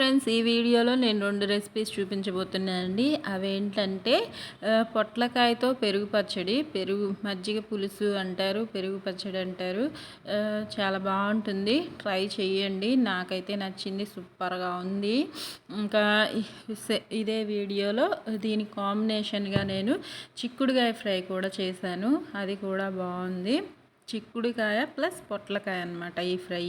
Friends, ఈ వీడియోలో నేను 2 రెసిపీస్ చూపించబోతున్నానండి. అవేంటంటే పొట్లకాయతో పెరుగు పచ్చడి, పెరుగు మజ్జిగ పులుసు అంటారు, పెరుగు పచ్చడి అంటారు. చాలా బాగుంటుంది, ట్రై చేయండి. నాకైతే నచ్చింది, సూపర్గా ఉంది. ఇంకా ఇదే వీడియోలో దీని కాంబినేషన్గా నేను చిక్కుడుకాయ ఫ్రై కూడా చేశాను, అది కూడా బాగుంది. చిక్కుడుకాయ ప్లస్ పొట్లకాయ అనమాట ఈ ఫ్రై.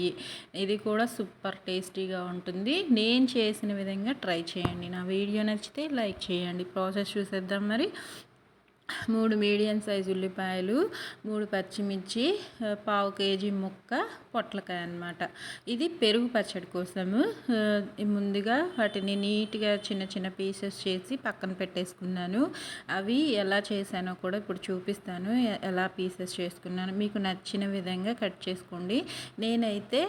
ఇది కూడా సూపర్ టేస్టీగా ఉంటుంది. నేను చేసిన విధంగా ట్రై చేయండి. నా వీడియో నచ్చితే లైక్ చేయండి. ప్రాసెస్ చూసేద్దాం మరి. 3 మీడియం సైజు ఉల్లిపాయలు, 3 పచ్చిమిర్చి, పావు కేజీ ముక్క పొట్లకాయ అన్నమాట. ఇది పెరుగు పచ్చడి కోసము. ముందుగా వాటిని నీట్గా చిన్న చిన్న పీసెస్ చేసి పక్కన పెట్టేసుకున్నాను. అవి ఎలా చేశానో కూడా ఇప్పుడు చూపిస్తాను, ఎలా పీసెస్ చేసుకున్నాను. మీకు నచ్చిన విధంగా కట్ చేసుకోండి. నేనైతే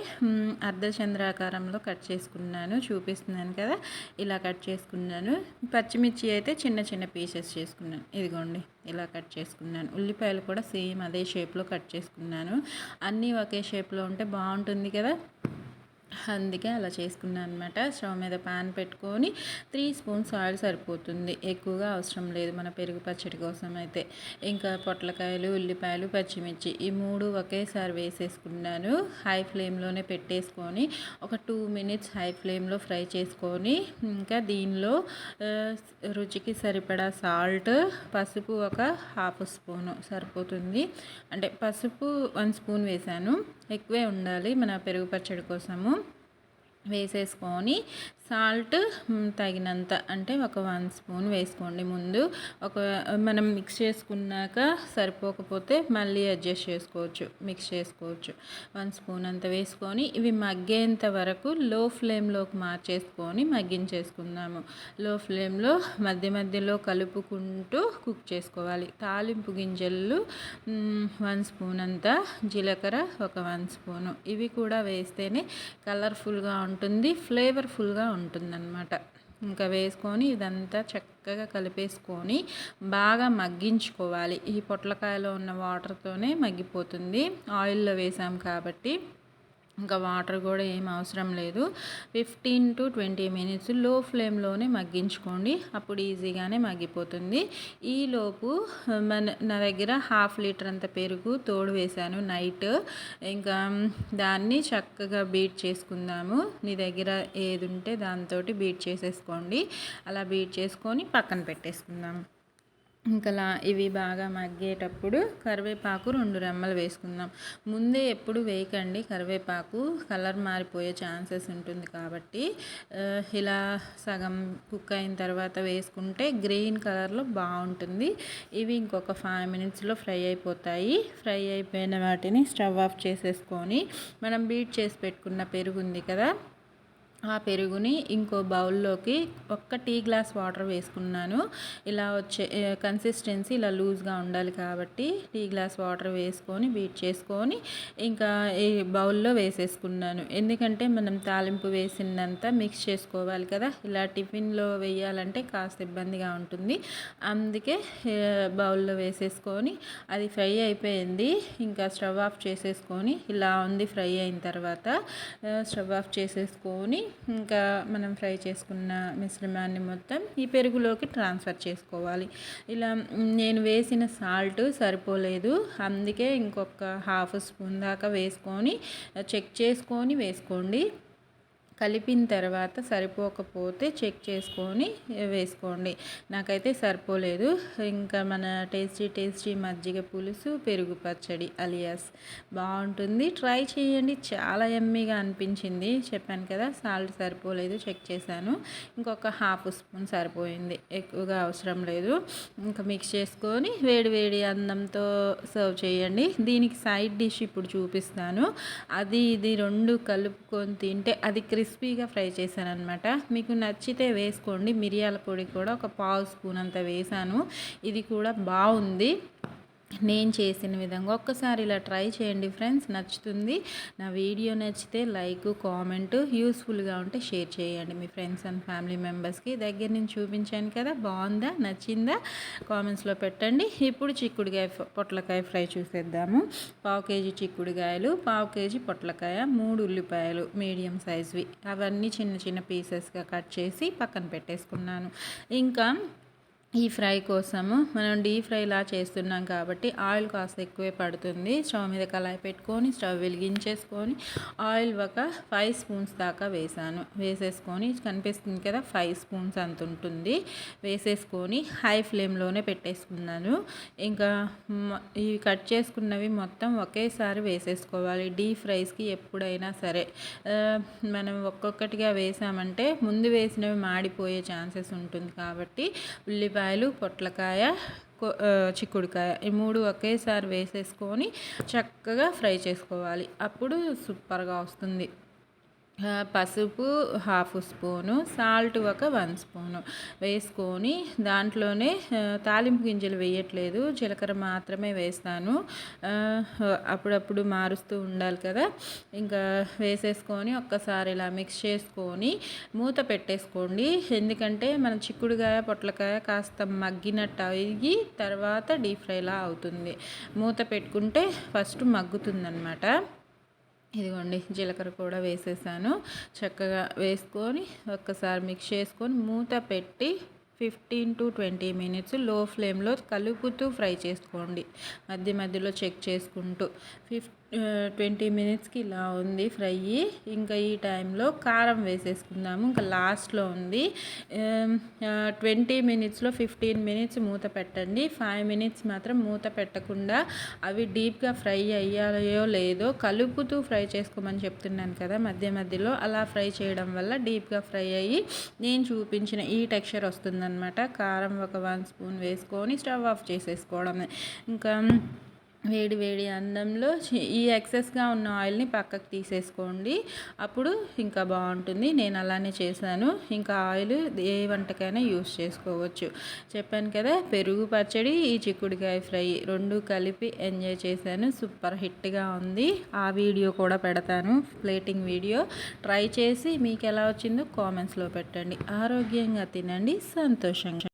అర్ధచంద్రాకారంలో కట్ చేసుకున్నాను, చూపిస్తున్నాను కదా, ఇలా కట్ చేసుకున్నాను. పచ్చిమిర్చి అయితే చిన్న చిన్న పీసెస్ చేసుకున్నాను, ఇదిగోండి ఇలా కట్ చేసుకున్నాను. ఉల్లిపాయలు కూడా సేమ్ అదే షేప్లో కట్ చేసుకున్నాను. అన్నీ ఒకే షేప్లో ఉంటే బాగుంటుంది కదా, అందుకే అలా చేసుకున్నాను అనమాట. స్టవ్ మీద పాన్ పెట్టుకొని 3 స్పూన్స్ ఆయిల్ సరిపోతుంది, ఎక్కువగా అవసరం లేదు మన పెరుగు పచ్చడి కోసం అయితే. ఇంకా పొట్లకాయలు, ఉల్లిపాయలు, పచ్చిమిర్చి ఈ 3 ఒకేసారి వేసేసుకున్నాను. హై ఫ్లేమ్లోనే పెట్టేసుకొని ఒక 2 మినిట్స్ హై ఫ్లేమ్లో ఫ్రై చేసుకొని, ఇంకా దీనిలో రుచికి సరిపడా సాల్ట్, పసుపు ఒక 1/2 స్పూను సరిపోతుంది. అంటే పసుపు 1 స్పూన్ వేసాను, ఎక్కువే ఉండాలి మన పెరుగు పచ్చడి కోసము. వేసేసుకొని సాల్ట్ తగినంత, అంటే ఒక 1 స్పూన్ వేసుకోండి. ముందు మనం మిక్స్ చేసుకున్నాక సరిపోకపోతే మళ్ళీ అడ్జస్ట్ చేసుకోవచ్చు, మిక్స్ చేసుకోవచ్చు. 1 స్పూన్ అంత వేసుకొని ఇవి మగ్గేంత వరకు లో ఫ్లేమ్లోకి మార్చేసుకొని మగ్గించేసుకుందాము. లో ఫ్లేమ్లో మధ్య మధ్యలో కలుపుకుంటూ కుక్ చేసుకోవాలి. తాలింపు గింజలు 1 స్పూన్ అంతా, జీలకర్ర ఒక 1 స్పూను, ఇవి కూడా వేస్తేనే కలర్ఫుల్గా ఉంటుంది, ఫ్లేవర్ఫుల్గా ఉంటుందన్నమాట. ఇంకా వేసుకొని ఇదంతా చక్కగా కలిపేసుకొని బాగా మగ్గించుకోవాలి. ఈ పొట్లకాయలో ఉన్న వాటర్తోనే మగ్గిపోతుంది, ఆయిల్లో వేసాం కాబట్టి. ఇంకా వాటర్ కూడా ఏం అవసరం లేదు. 15 to 20 మినిట్స్ లో ఫ్లేమ్లోనే మగ్గించుకోండి, అప్పుడు ఈజీగానే మగ్గిపోతుంది. ఈలోపు నా దగ్గర 1/2 లీటర్ అంత పెరుగు తోడు వేశాను నైట్. ఇంకా దాన్ని చక్కగా బీట్ చేసుకుందాము. నీ దగ్గర ఏది ఉంటే దాంతో బీట్ చేసేసుకోండి. అలా బీట్ చేసుకొని పక్కన పెట్టేసుకుందాము. ఇంకా ఇవి బాగా మగ్గేటప్పుడు కరివేపాకు 2 రెమ్మలు వేసుకుందాం. ముందే ఎప్పుడు వేయకండి, కరివేపాకు కలర్ మారిపోయే ఛాన్సెస్ ఉంటుంది కాబట్టి. ఇలా సగం కుక్ అయిన తర్వాత వేసుకుంటే గ్రీన్ కలర్లో బాగుంటుంది. ఇవి ఇంకొక 5 మినిట్స్లో ఫ్రై అయిపోతాయి. ఫ్రై అయిపోయిన వాటిని స్టవ్ ఆఫ్ చేసేసుకొని మనం బీట్ చేసి పెట్టుకున్న పెరుగు ఉంది కదా, ఆ పెరుగుని ఇంకో బౌల్లోకి 1 టీ గ్లాస్ వాటర్ వేసుకున్నాను. ఇలా వచ్చే కన్సిస్టెన్సీ ఇలా లూజ్గా ఉండాలి కాబట్టి టీ గ్లాస్ వాటర్ వేసుకొని బీట్ చేసుకొని ఇంకా ఈ బౌల్లో వేసేసుకున్నాను. ఎందుకంటే మనం తాలింపు వేసినంత మిక్స్ చేసుకోవాలి కదా, ఇలా టిఫిన్లో వేయాలంటే కాస్త ఇబ్బందిగా ఉంటుంది. అందుకే బౌల్లో వేసేసుకొని అది ఫ్రై అయిపోయింది. ఇంకా స్టవ్ ఆఫ్ చేసేసుకొని, ఇలా ఉంది ఫ్రై అయిన తర్వాత స్టవ్ ఆఫ్ చేసేసుకొని ఇంకా మనం ఫ్రై చేసుకున్న మిశ్రమాన్ని మొత్తం ఈ పెరుగులోకి ట్రాన్స్ఫర్ చేసుకోవాలి. ఇలా నేను వేసిన సాల్ట్ సరిపోలేదు, అందుకే ఇంకొక 1/2 స్పూన్ దాకా వేసుకొని చెక్ చేసుకొని వేసుకోండి. కలిపిన తర్వాత సరిపోకపోతే చెక్ చేసుకొని వేసుకోండి. నాకైతే సరిపోలేదు. ఇంకా మన టేస్టీ మజ్జిగ పులుసు పెరుగు పచ్చడి అలియాస్ బాగుంటుంది, ట్రై చేయండి. చాలా యమ్మీగా అనిపించింది. చెప్పాను కదా, సాల్ట్ సరిపోలేదు, చెక్ చేశాను. ఇంకొక 1/2 స్పూన్ సరిపోయింది, ఎక్కువగా అవసరం లేదు. ఇంకా మిక్స్ చేసుకొని వేడి వేడి అన్నంతో సర్వ్ చేయండి. దీనికి సైడ్ డిష్ ఇప్పుడు చూపిస్తాను. అది ఇది 2 కలుపుకొని తింటే, అది క్రిస్పీగా ఫ్రై చేశాను అనమాట. మీకు నచ్చితే వేసుకోండి. మిరియాల పొడి కూడా ఒక 1/2 స్పూన్ అంత వేసాను, ఇది కూడా బాగుంది. నేను చేసిన విధంగా ఒక్కసారి ఇలా ట్రై చేయండి ఫ్రెండ్స్, నచ్చుతుంది. నా వీడియో నచ్చితే లైక్, కామెంట్, యూస్ఫుల్గా ఉంటే షేర్ చేయండి మీ ఫ్రెండ్స్ అండ్ ఫ్యామిలీ మెంబర్స్కి. దగ్గర నుంచి చూపించాను కదా, బాగుందా, నచ్చిందా, కామెంట్స్లో పెట్టండి. ఇప్పుడు చిక్కుడుకాయ పొట్లకాయ ఫ్రై చూసేద్దాము. పావు కేజీ చిక్కుడుకాయలు, పావు కేజీ పొట్లకాయ, 3 ఉల్లిపాయలు మీడియం సైజ్వి, అవన్నీ చిన్న చిన్న పీసెస్గా కట్ చేసి పక్కన పెట్టేసుకున్నాను. ఇంకా ఈ ఫ్రై కోసము మనం డీప్ ఫ్రైలా చేస్తున్నాం కాబట్టి ఆయిల్ కాస్త ఎక్కువే పడుతుంది. స్టవ్ మీద కళాయి పెట్టుకొని స్టవ్ వెలిగించేసుకొని ఆయిల్ ఒక 5 స్పూన్స్ దాకా వేసేసుకొని కనిపిస్తుంది కదా, 5 స్పూన్స్ అంత ఉంటుంది. వేసేసుకొని హై ఫ్లేమ్లోనే పెట్టేసుకున్నాను. ఇంకా ఈ కట్ చేసుకున్నవి మొత్తం ఒకేసారి వేసేసుకోవాలి. డీప్ ఫ్రైస్కి ఎప్పుడైనా సరే మనం ఒక్కొక్కటిగా వేసామంటే ముందు వేసినవి మాడిపోయే ఛాన్సెస్ ఉంటుంది. కాబట్టి ఉల్లిపాయలు, పొట్లకాయ, చిక్కుడుకాయ ఈ 3 ఒకేసారి వేసేసుకొని చక్కగా ఫ్రై చేసుకోవాలి. అప్పుడు సూపర్గా వస్తుంది. పసుపు 1/2 స్పూను, సాల్ట్ ఒక 1 స్పూను వేసుకొని దాంట్లోనే తాలింపు గింజలు వేయట్లేదు, జీలకర్ర మాత్రమే వేస్తాను. అప్పుడప్పుడు మారుస్తూ ఉండాలి కదా. ఇంకా వేసేసుకొని ఒక్కసారి ఇలా మిక్స్ చేసుకొని మూత పెట్టేసుకోండి. ఎందుకంటే మన చిక్కుడుకాయ పొట్లకాయ కాస్త మగ్గినట్టు అయ్యి తర్వాత డీప్ ఫ్రైలా అవుతుంది. మూత పెట్టుకుంటే ఫస్ట్ మగ్గుతుందన్నమాట. ఇదిగోండి, జీలకర్ర కూడా వేసేసాను. చక్కగా వేసుకొని ఒక్కసారి మిక్స్ చేసుకొని మూత పెట్టి 15 to 20 మినిట్స్ లో ఫ్లేమ్లో కలుపుతూ ఫ్రై చేసుకోండి. మధ్య మధ్యలో చెక్ చేసుకుంటూ 20 మినిట్స్కి ఇలా ఉంది ఫ్రై. ఇంకా ఈ టైంలో కారం వేసేసుకుందాము. ఇంకా లాస్ట్లో ఉంది. 20 మినిట్స్లో 15 మినిట్స్ మూత పెట్టండి. 5 మినిట్స్ మాత్రం మూత పెట్టకుండా అవి డీప్గా ఫ్రై అయ్యాయో లేదో కలుపుతూ ఫ్రై చేసుకోమని చెప్తున్నాను కదా, మధ్య మధ్యలో అలా ఫ్రై చేయడం వల్ల డీప్గా ఫ్రై అయ్యి నేను చూపించిన ఈ టెక్స్చర్ వస్తుందన్నమాట. కారం ఒక 1 స్పూన్ వేసుకొని స్టవ్ ఆఫ్ చేసేసుకోవడమే. ఇంకా వేడి వేడి అన్నంలో ఈ ఎక్సెస్గా ఉన్న ఆయిల్ని పక్కకు తీసేసుకోండి. అప్పుడు ఇంకా బాగుంటుంది. నేను అలానే చేశాను. ఇంకా ఆయిల్ ఏ వంటకైనా యూస్ చేసుకోవచ్చు. చెప్పాను కదా, పెరుగు పచ్చడి, ఈ చిక్కుడుకాయ ఫ్రై 2 కలిపి ఎంజాయ్ చేశాను. సూపర్ హిట్గా ఉంది. ఆ వీడియో కూడా పెడతాను, ప్లేటింగ్ వీడియో. ట్రై చేసి మీకు ఎలా వచ్చిందో కామెంట్స్లో పెట్టండి. ఆరోగ్యంగా తినండి, సంతోషంగా.